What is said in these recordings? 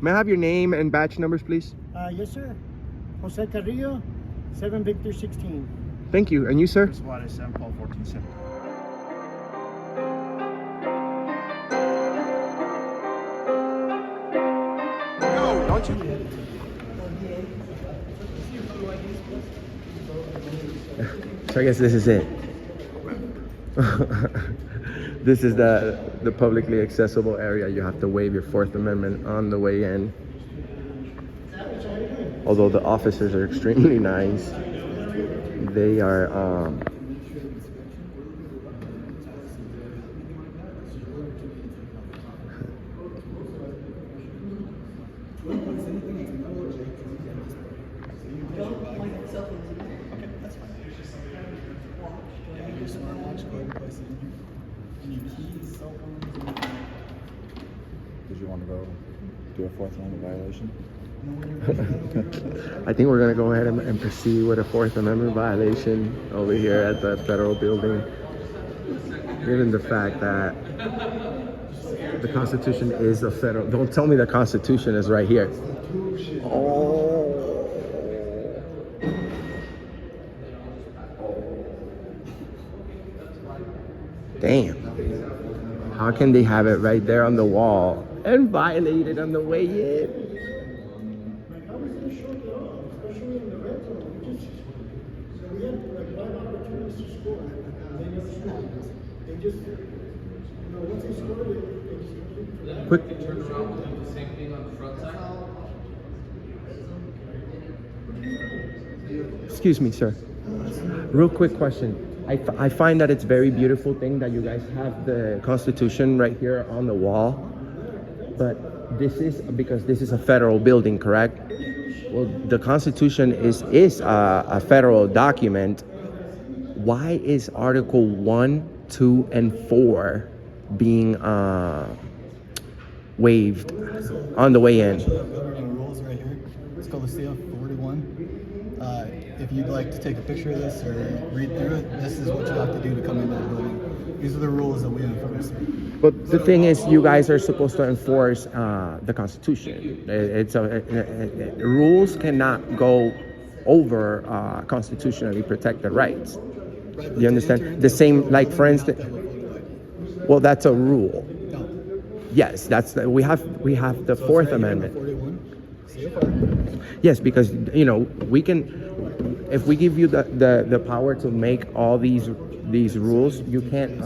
May I have your name and badge numbers, please? Yes, sir. Jose Carrillo, 7 Victor 16. Thank you. And you, sir? Chris Juarez, 7 Paul 14 7. No, don't you? So I guess this is it. This is the publicly accessible area. You have to waive your Fourth Amendment on the way in. Although the officers are extremely nice, they are Did you want to go do a Fourth Amendment violation? I think we're gonna go ahead and proceed with a Fourth Amendment violation over here at the federal building, given the fact that the Constitution is a federal. Don't tell me the Constitution is right here. Oh. Damn. How can they have it right there on the wall and violate it on the way in? Quick. Excuse me, sir. Real quick question. I find that it's very beautiful thing that you guys have the Constitution right here on the wall, but this is because this is a federal building, correct? Well, the Constitution is a federal document. Why is Article 1, 2, and 4 being waived on the way in? Governing rules right here. It's called the CF 41. If you'd like to take a picture of this or read through it, this is what you have to do to come into the building. These are the rules that we enforce. But the thing is, you guys are supposed to enforce the Constitution. Rules cannot go over constitutionally protected rights. Right, You understand? The same, like for instance, well, that's a rule. No. Yes, we have the So it's Fourth right here in Amendment. 41. CFR. Yes, because we can, if we give you the power to make all these rules, you can't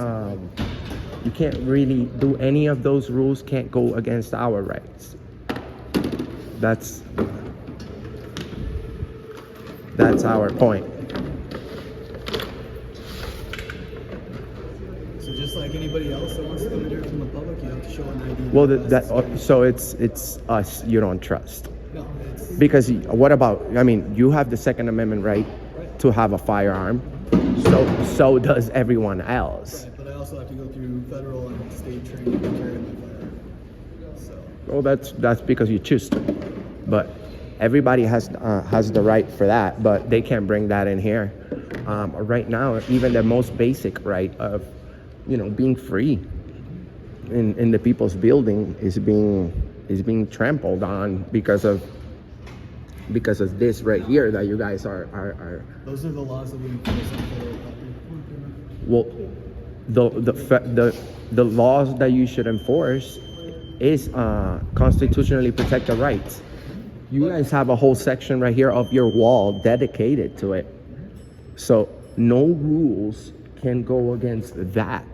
really do any of those rules. Can't go against our rights. That's our point. So just like anybody else that wants to come in here from the public, you have to show an ID. Well, so it's us you don't trust. No, it's Because what about, you have the Second Amendment right to have a firearm. So does everyone else. right, but I also have to go through federal and state training to carry my firearm. So Well, that's because you choose to. But everybody has the right for that, but they can't bring that in here. Right now, even the most basic right of, being free in the people's building is being trampled on because of this right here that you guys are those are the laws that we enforce on federal property. well, the laws that you should enforce is constitutionally protected rights. You guys have a whole section right here of your wall dedicated to it. So no rules can go against that.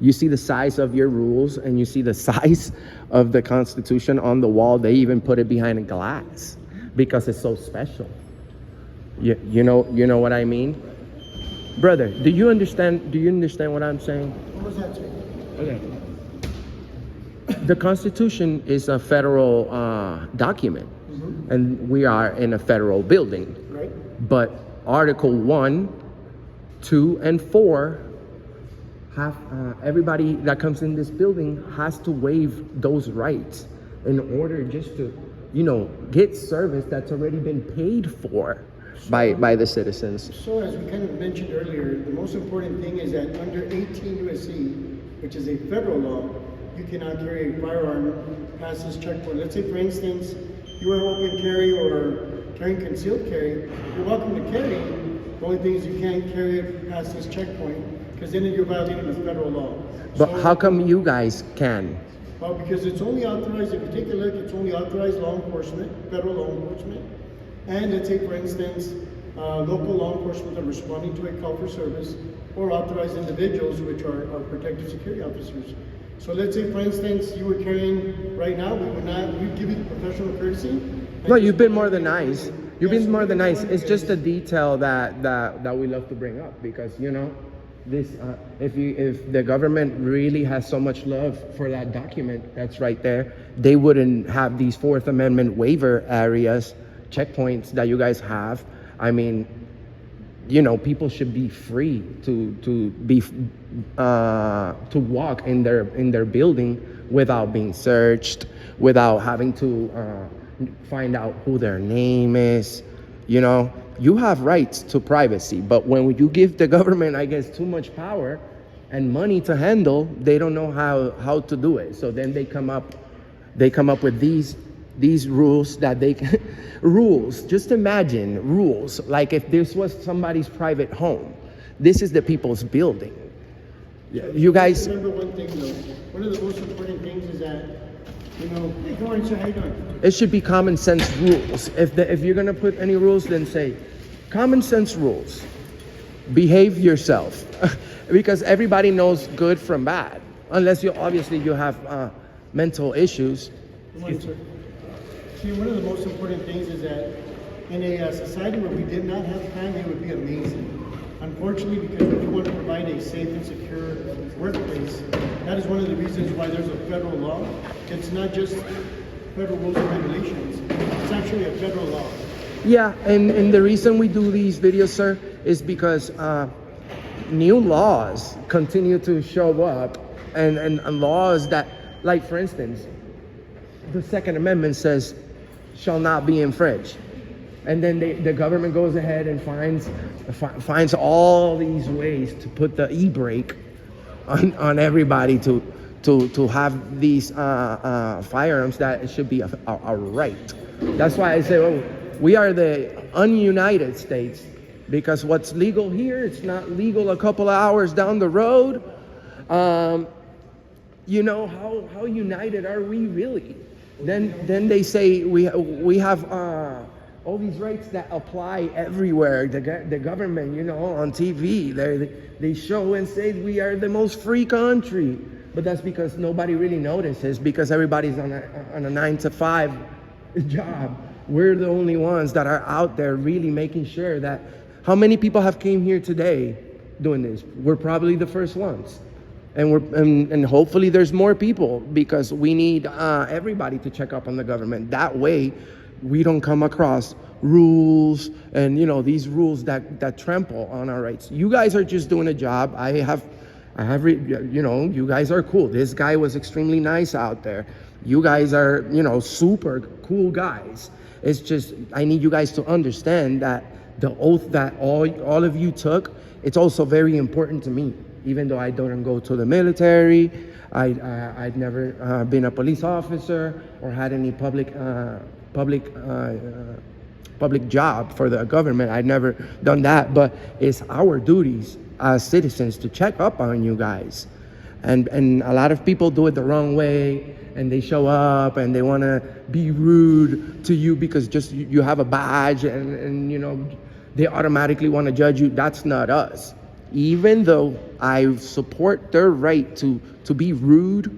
You see the size of your rules and you see the size of the Constitution on the wall. They even put it behind a glass because it's so special. You know what I mean? Brother, do you understand what I'm saying? What was that saying? Okay. The Constitution is a federal document, and we are in a federal building. Right? But Article 1, 2, and 4 have everybody that comes in this building has to waive those rights in order just to, get service that's already been paid for by the citizens. So as we kind of mentioned earlier, the most important thing is that under 18 U.S.C., which is a federal law, you cannot carry a firearm past this checkpoint. Let's say, for instance, you are open carry or carrying concealed carry, you're welcome to carry. The only thing is you can't carry it past this checkpoint because then you're violating the federal law. But So- how come you guys can? Well, because it's only authorized, if you take a look, it's only authorized law enforcement, federal law enforcement. And let's say, for instance, local law enforcement are responding to a call for service, or authorized individuals, which are protected security officers. So let's say, for instance, you were carrying right now, we'd give you professional courtesy. No, you've been more than nice. You've Yes, been more we than can nice. find It's just a ways. detail that we love to bring up because this if the government really has so much love for that document that's right there, they wouldn't have these Fourth Amendment waiver areas, checkpoints that you guys have. I mean, people should be free to walk in their building without being searched, without having to find out who their name is. You have rights to privacy, but when you give the government, I guess, too much power and money to handle, they don't know how to do it. So then they come up with these rules that they can rules. Just imagine rules like if this was somebody's private home. This is the people's building. You guys, Remember one thing though, one of the most important things is that, hey, go on, sir, how you doing? it should be common sense rules. If you're gonna put any rules, then say common sense rules. Behave yourself, because everybody knows good from bad, unless you have mental issues. Come on, sir. See, one of the most important things is that in a society where we did not have crime, it would be amazing. Unfortunately, because we want to provide a safe and secure workplace, that is one of the reasons why there's a federal law. It's not just federal rules and regulations, it's actually a federal law. Yeah, and the reason we do these videos, sir, is because new laws continue to show up, and laws that, like for instance, the Second Amendment says shall not be infringed, and then the government goes ahead and finds all these ways to put the e-brake on everybody to have these firearms that it should be a right. That's why I say, we are the ununited states, because what's legal here, it's not legal a couple of hours down the road. How united are we really? Then they say we have all these rights that apply everywhere. The government, on TV, they show and say we are the most free country, but that's because nobody really notices, because everybody's on a 9-to-5 job. We're the only ones that are out there really making sure that. How many people have came here today doing this? We're probably the first ones. And hopefully there's more people, because we need everybody to check up on the government. That way we don't come across rules and these rules that trample on our rights. You guys are just doing a job. You guys are cool. This guy was extremely nice out there. You guys are super cool guys. It's just, I need you guys to understand that the oath that all of you took, it's also very important to me. Even though I don't go to the military, I'd never been a police officer or had any public job for the government. I'd never done that, but it's our duties as citizens to check up on you guys. And a lot of people do it the wrong way, and they show up and they want to be rude to you because just you have a badge, and they automatically want to judge you. That's not us. Even though I support their right to be rude,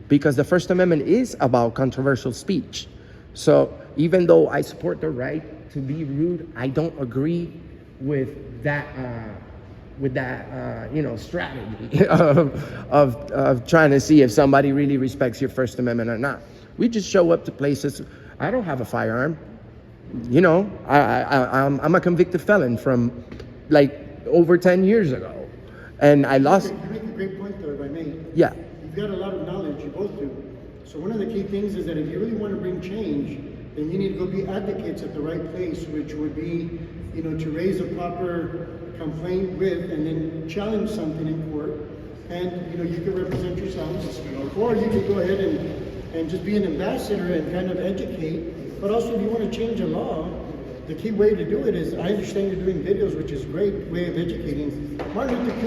because the First Amendment is about controversial speech. So even though I support the right to be rude, I don't agree with that strategy of trying to see if somebody really respects your First Amendment or not. We just show up to places. I don't have a firearm. I'm a convicted felon from over 10 years ago, and I lost. You make a great point though, if I may. Yeah. You've got a lot of knowledge, you both do. So one of the key things is that if you really want to bring change, then you need to go be advocates at the right place, which would be, to raise a proper complaint with and then challenge something in court. and you can represent yourselves, or you could go ahead and just be an ambassador and kind of educate. But also, if you want to change a law, the key way to do it is, I understand you're doing videos, which is a great way of educating. Martin Luther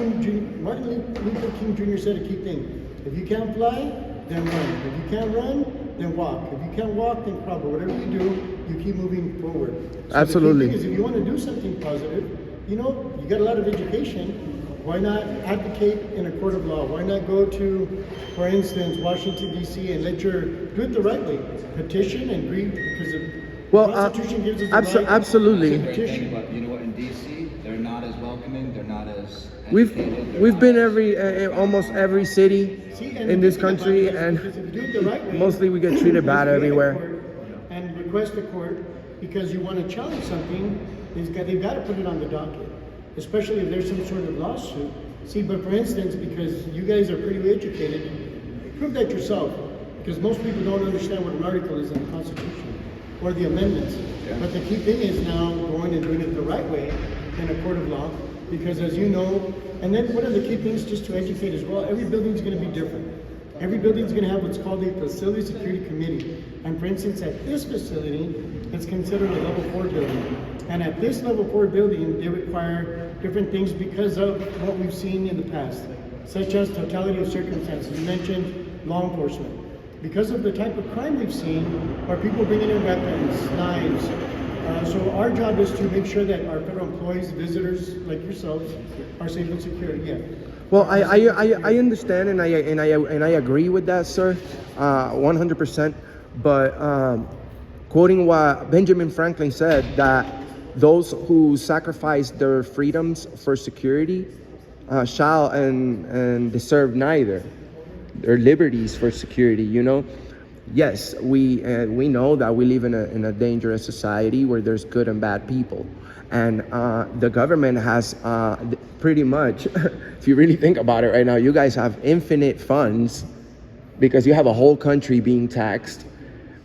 King Jr. said a key thing: if you can't fly, then run. If you can't run, then walk. If you can't walk, then crawl. But whatever you do, you keep moving forward. So Absolutely. The key thing is, if you want to do something positive, you got a lot of education. Why not advocate in a court of law? Why not go to, for instance, Washington, D.C. and do it the right way? Petition and grieve, because the Constitution gives us the right absolutely. to petition. But you know what? In DC, they're not as welcoming. They're not as We've educated, we've been almost every city See, and in the this thing about country, it is, and because if you do it the right way, mostly we get treated bad you go to everywhere. court and request the court because you want to challenge something, they've got to put it on the docket, especially if there's some sort of lawsuit. See, but for instance, because you guys are pretty educated, prove that yourself, because most people don't understand what an article is in the Constitution or the amendments. Yeah. But the key thing is now going and doing it the right way in a court of law, because as you know, and then one of the key things just to educate as well, every building's going to be different. Every building's going to have what's called a facility security committee. And for instance, at this facility, it's considered a level 4 building. And at this level 4 building, they require different things because of what we've seen in the past, such as totality of circumstances. You mentioned law enforcement. Because of the type of crime we've seen, are people bringing in weapons, knives. So our job is to make sure that our federal employees, visitors like yourselves, are safe and secure. Yeah. Well, I understand and I agree with that, sir, 100%. But quoting what Benjamin Franklin said, that those who sacrifice their freedoms for security shall and deserve neither their liberties for security. Yes, we know that we live in a dangerous society where there's good and bad people, and the government has pretty much, if you really think about it right now, you guys have infinite funds because you have a whole country being taxed,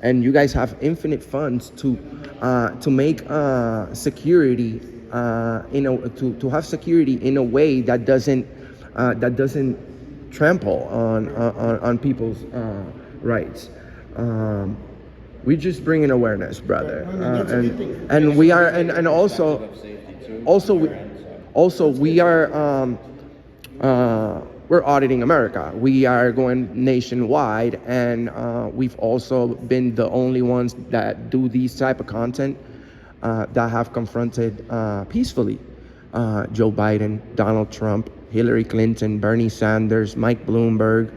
and you guys have infinite funds to make security to have security in a way that doesn't trample on people's rights. We just bring in awareness, brother, and we are, and also we are we're auditing America. We are going nationwide, and we've also been the only ones that do these type of content that have confronted peacefully Joe Biden, Donald Trump, Hillary Clinton, Bernie Sanders, Mike Bloomberg,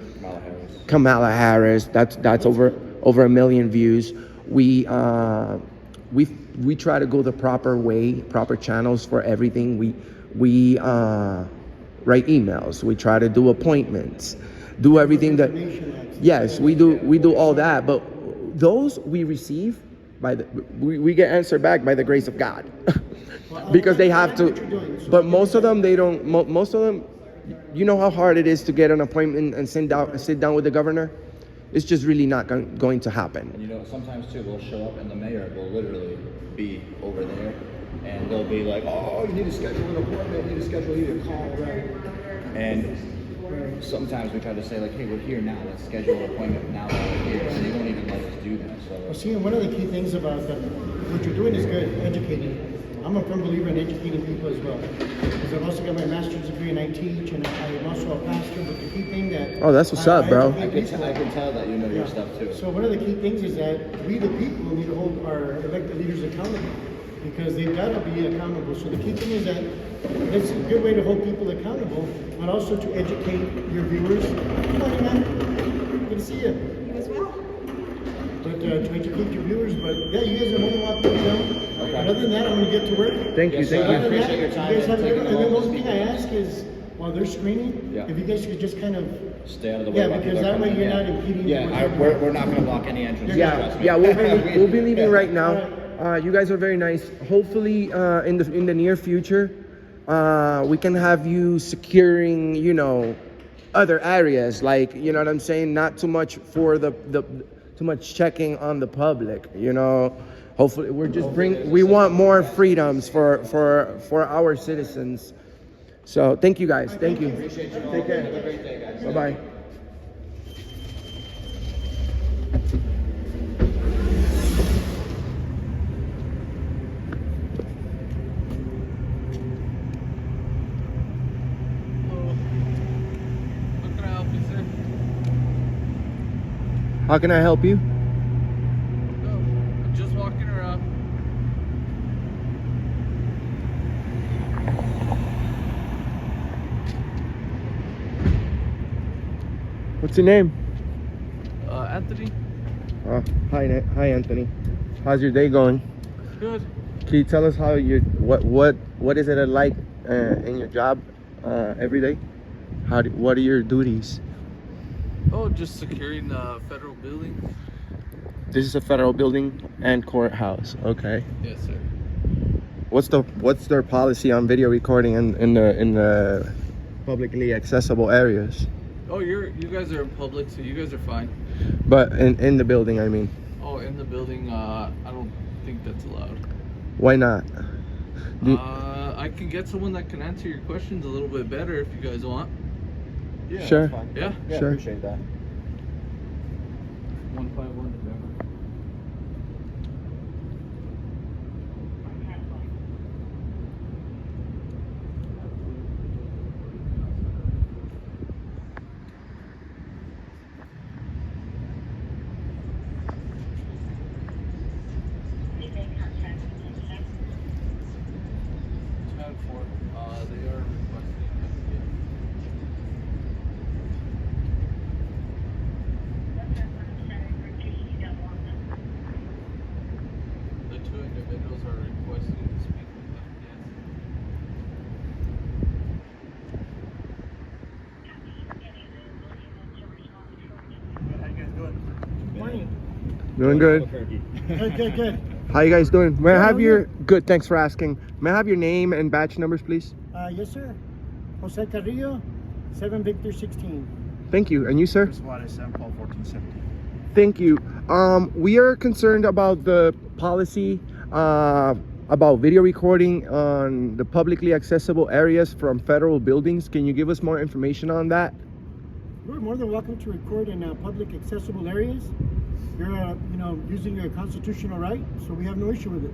Kamala Harris. That's over 1 million views. We try to go the proper way, proper channels for everything. We write emails. We try to do appointments, do everything that. Yes, we do all that. But those we receive we get answered back by the grace of God, because they have to. But most of them, they don't. Most of them, you know how hard it is to get an appointment and sit down with the governor. It's just really not going to happen. And sometimes too, we'll show up and the mayor will literally be over there, and they'll be like, "Oh, you need to schedule an appointment. You need to schedule a call." Right? And sometimes we try to say like, "Hey, we're here now. Let's schedule an appointment now that we're here." And they won't even let us do that. So. Well, see, one of the key things about that, what you're doing is good, educating. I'm a firm believer in educating people as well, because I've also got my master's degree and I teach, and I'm also a pastor. But the key thing that that's what's up, bro. I can tell that you know your stuff too. So one of the key things is that we, the people, need to hold our elected leaders accountable, because they've got to be accountable. So the key thing is that it's a good way to hold people accountable, but also to educate your viewers. Good morning, man. Good to see you. You as well. But to educate your viewers, but yeah, you guys are more than welcome to come. But other than that, I'm gonna get to work. Thank you. Other than Appreciate that, your time you guys have and taking and the then long one to thing I speak. ask is, while they're screening, Yeah. if you guys could just kind of Stay out of the way. Yeah, while because people are that way coming in. you're not impeding Yeah, the- we're not going to block any entrance. Trust me. Yeah, we'll be leaving right now. You guys are very nice. Hopefully, in the near future, we can have you securing, other areas, like, you know what I'm saying, not too much for the too much checking on the public. Hopefully, we want more freedoms for our citizens. So thank you guys. Thank you. Appreciate you all. Take care. Have a great day, guys. Bye bye. How can I help you, sir? How can I help you? No, I'm just walking around. What's your name? Anthony? Hi Anthony. How's your day going? Good. Can you tell us how you what is it like in your job every day? What are your duties? Oh, just securing the federal building. This is a federal building and courthouse. Okay. Yes, sir. What's their policy on video recording in the publicly accessible areas? Oh, you guys are in public, so you guys are fine. But in the building, I mean. Oh, in the building, I don't think that's allowed. Why not? I can get someone that can answer your questions a little bit better if you guys want. Yeah, Sure. that's fine. Yeah? Yeah, Sure. appreciate that. 151 November. They are requesting the two individuals are requesting to speak with them. Morning. Doing good. Albuquerque. Good. How you guys doing? May I Good, have how are your you? good? Thanks for asking. May I have your name and badge numbers, please? Yes, sir. Jose Carrillo, 7 Victor 16. Thank you. And you, sir? Suarez, San Paul 1470. Thank you. We are concerned about the policy about video recording on the publicly accessible areas from federal buildings. Can you give us more information on that? You're more than welcome to record in public accessible areas. You're, using your constitutional right, so we have no issue with it.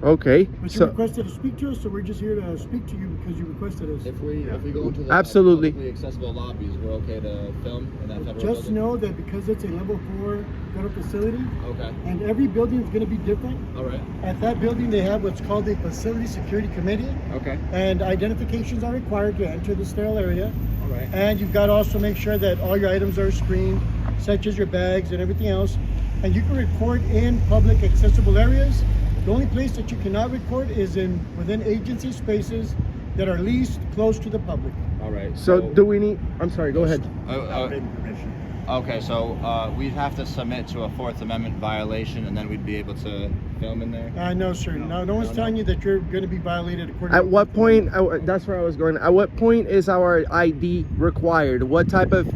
Okay. But you So requested to speak to us, so we're just here to speak to you because you requested us. If we go into the Absolutely. publicly accessible lobbies, we're okay to film in that federal Just building? know that because it's a level 4 federal facility, Okay. and every building is going to be different. All right. At that building, they have what's called a facility security committee, Okay. and identifications are required to enter the sterile area. All right. And you've got to also make sure that all your items are screened, such as your bags and everything else. And you can record in public accessible areas. The only place that you cannot record is within agency spaces that are least close to the public. All right. so do we need? I'm sorry. Go ahead. Permission. Okay, so we'd have to submit to a Fourth Amendment violation, and then we'd be able to film in there. No, sir. No one's telling you that you're going to be violated according At to what point? That's where I was going. At what point is our ID required? What type of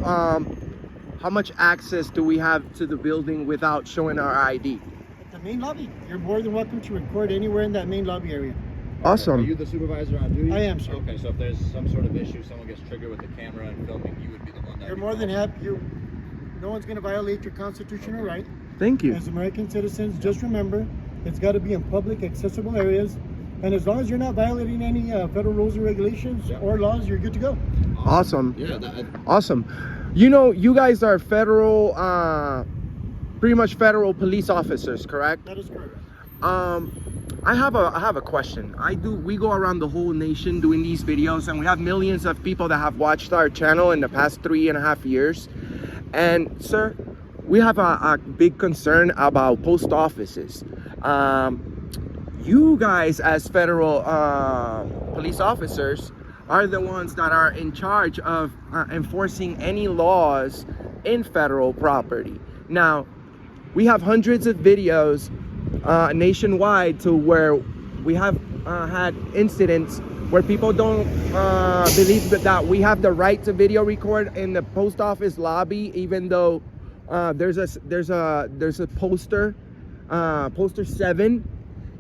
how much access do we have to the building without showing our ID? the main lobby. You're more than welcome to record anywhere in that main lobby area. Awesome. Are you the supervisor on duty? I am, sir. Okay, so if there's some sort of issue, someone gets triggered with the camera and filming, you would be the one that. You're more than happy. No one's going to violate your constitutional right. Thank you. As American citizens, just remember, it's got to be in public, accessible areas. And as long as you're not violating any federal rules and regulations or laws, you're good to go. Awesome. Yeah. Awesome. You know, you guys are federal, pretty much federal police officers, correct? That is correct. I have a question. We go around the whole nation doing these videos, and we have millions of people that have watched our channel in the past 3.5 years. And sir, we have a big concern about post offices. You guys as federal police officers are the ones that are in charge of enforcing any laws in federal property. Now, we have hundreds of videos nationwide to where we have had incidents where people don't believe that we have the right to video record in the post office lobby, even though there's a poster 7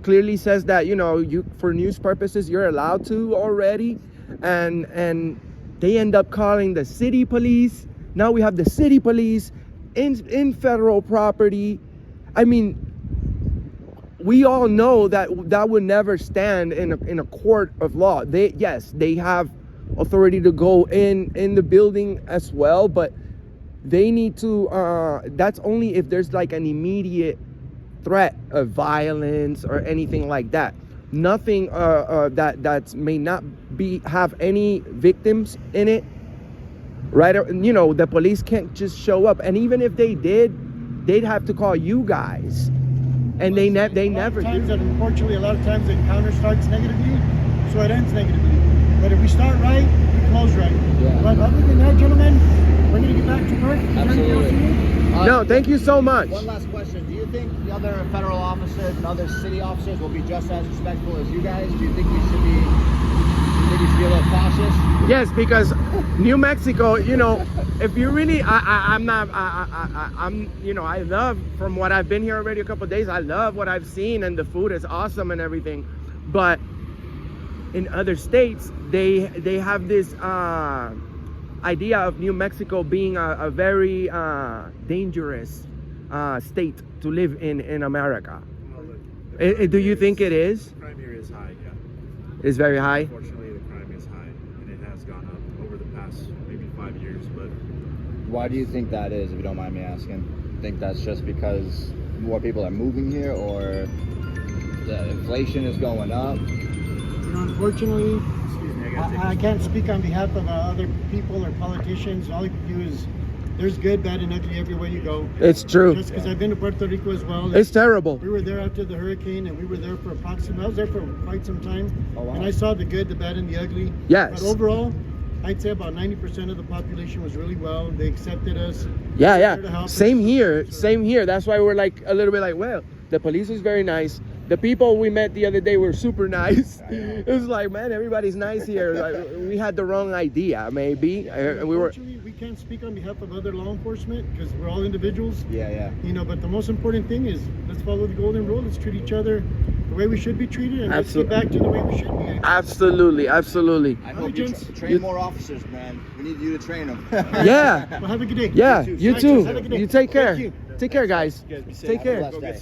clearly says that, you know, for news purposes you're allowed to already. and they end up calling the city police. Now we have the city police in federal property. I mean, we all know that that would never stand in a court of law. They have authority to go in the building as well, but they need to that's only if there's like an immediate threat of violence or anything like that. Nothing that may not have any victims in it, right? You know, the police can't just show up, and even if they did, they'd have to call you guys, and they never do. Unfortunately, a lot of times the encounter starts negatively, so it ends negatively. But if we start right, we close right. Yeah. But other than that, gentlemen, we're gonna get back to work. Absolutely. No, thank you so much. One last question. Do you think the other federal officers and other city officers will be just as respectful as you guys? Do you think we should be a little cautious? Yes, because New Mexico, you know, if you really, I'm, you know, I love, from what I've been here already a couple of days, I love what I've seen, and the food is awesome and everything. But in other states, they have this idea of New Mexico being a very dangerous state to live in America. Do you think it is? Crime here is high, yeah. It's very high? Unfortunately, the crime is high, and it has gone up over the past maybe 5 years, but Why do you think that is, if you don't mind me asking? Think that's just because more people are moving here, or the inflation is going up? You know, unfortunately, I can't speak on behalf of other people or politicians. All I can do is, there's good, bad, and ugly everywhere you go. It's true. Just because I've been to Puerto Rico as well. It's terrible. We were there after the hurricane, and we were there for I was there for quite some time. Oh, wow. And I saw the good, the bad, and the ugly. Yes. But overall, I'd say about 90% of the population was really well. They accepted us. Yeah, They're there to yeah. help Same us. here. So- Same here. That's why we're like a little bit like, well, the police was very nice. The people we met the other day were super nice. It was like, man, everybody's nice here. Like, we had the wrong idea, maybe. We were. Unfortunately, we can't speak on behalf of other law enforcement because we're all individuals. Yeah, yeah. You know, but the most important thing is, let's follow the golden rule. Let's treat each other the way we should be treated, and let's get back to the way we should be. Absolutely, absolutely. I hope you Gents. train more officers, man. We need you to train them. Yeah, Well, have a good day. yeah. You Thank you. too. Have a good day. You take care. Thank you. Take care, guys. Be safe. Take Have a care. blessed day.